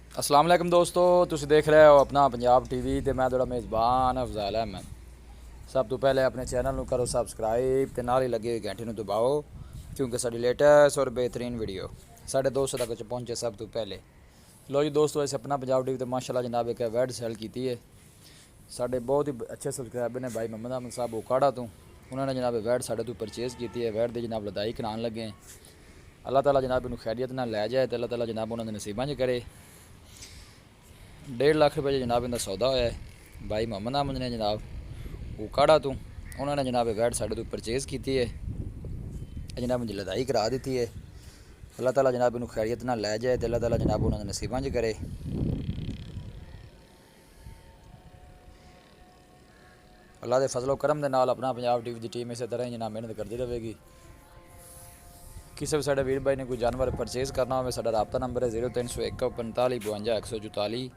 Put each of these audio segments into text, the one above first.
अस्सलाम वालेकुम दोस्तों, तुसी देख रहे हो अपना पंजाब टीवी ते मैं थोड़ा मेज़बान अफजाल अहमद। सब तो पहले अपने चैनल को करो सबसक्राइब ते नाल ही लगी हुई घंटी दबाओ, क्योंकि साड़ी लेटेस्ट और बेहतरीन वीडियो साढ़े दोस्तों तक पहुँचे सब तो पहले। लो जी दोस्तों, ऐसे अपना पंजाब टीवी तो माशाल्लाह जनाब एक वैड सेल की है। साढ़े बहुत ही अच्छे सबसक्राइबर ने भाई मोहम्मद अहमद साहब उकाड़ा तो उन्होंने जनाब वैड साढ़े तो परचेज़ की है। वैड की जनाब लदाई करान लगे। अल्लाह ताला जनाब इन खैरियत ना लै जाए तो अल्लाह ताला जनाब उन्होंने नसीबा च करे। 1.5 लाख रुपये जनाब इनका सौदा होया है। भाई मोहम्मद अहमद ने जनाब उकाड़ा तो उन्होंने जनाब वैड साढ़े तो परचेज़ की है। जनाब मुझे लदाई करा दी है। अल्लाह ताला जनाब इन खैरियत ना लै जाए तो अल्लाह ताला जनाब उन्होंने नसीबा च करे। अल्लाह के फजलो करम के नाल अपना पंजाब टीवी की टीम इस तरह ही जनाब मेहनत करती रहेगी। किसी भी साढ़े वीर भाई ने कोई जानवर परचेज़ करना हो, साढ़ा रबता नंबर है 0301 45 52 144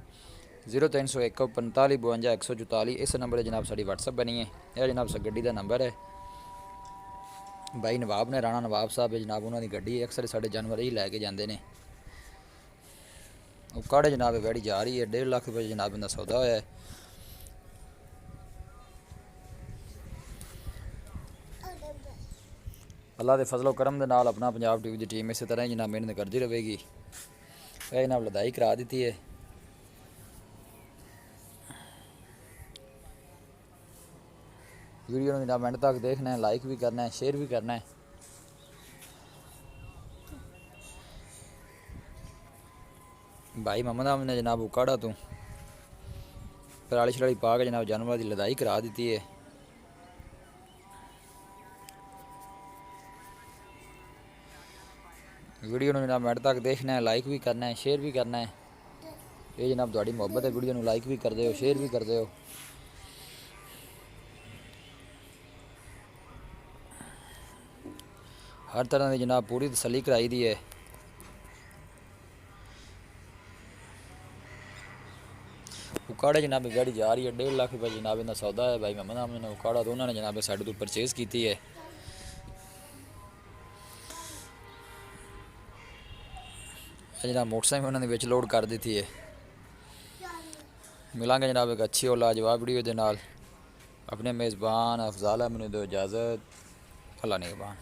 0301 45 52 144। इस नंबर जनाब साड़ी व्हाट्सअप बनी है। यह जनाब सा गड्डी का नंबर है। भाई नवाब ने राणा नवाब साहब है जनाब, उन्होंने गड्डी अक्सर साढ़े जानवर ही लैके जाते हैं। उकाड़े जनाब वैड़ी जा रही है। 1.5 लाख रुपये जनाब इनका सौदा होया है। अल्लाह के फजलो करम के नाल अपना पंजाब टीवी की टीम इस तरह ही जनाब मेहनत करती रहेगी। यह जनाब लदाई करा दी है। वीडियो जनाब एंड तक देखना है, लाइक भी करना है, शेयर भी करना है। भाई मोहम्मद अहमद ने जनाब उकाड़ा तो पराली शराली पा के जनाब जानवर की लदाई करा दी है। वीडियो जनाब एंड तक देखना है, लाइक भी करना है, शेयर भी करना है। ये जनाब थोड़ी मुहब्बत है, वीडियो लाइक भी कर दो, शेयर भी कर दो। हर तरह की जनाब पूरी तसल्ली कराई दी है। उकाड़े जनाब गाड़ी जा रही है। 1.5 लाख रुपये जनाब इनका सौदा है। भाई मोहम्मद अहमद ने उकाड़ा तो उन्होंने जनाब साढ़े तो परचेज़ की है। जनाब मोटरसाइकिल उन्होंने लोड कर दी है। मिलांगे जनाब एक अच्छी और लाजवाब वीडियो के नाल। अपने मेज़बान अफजाल अहमद दो इजाज़त। अल्लाह निगहबान।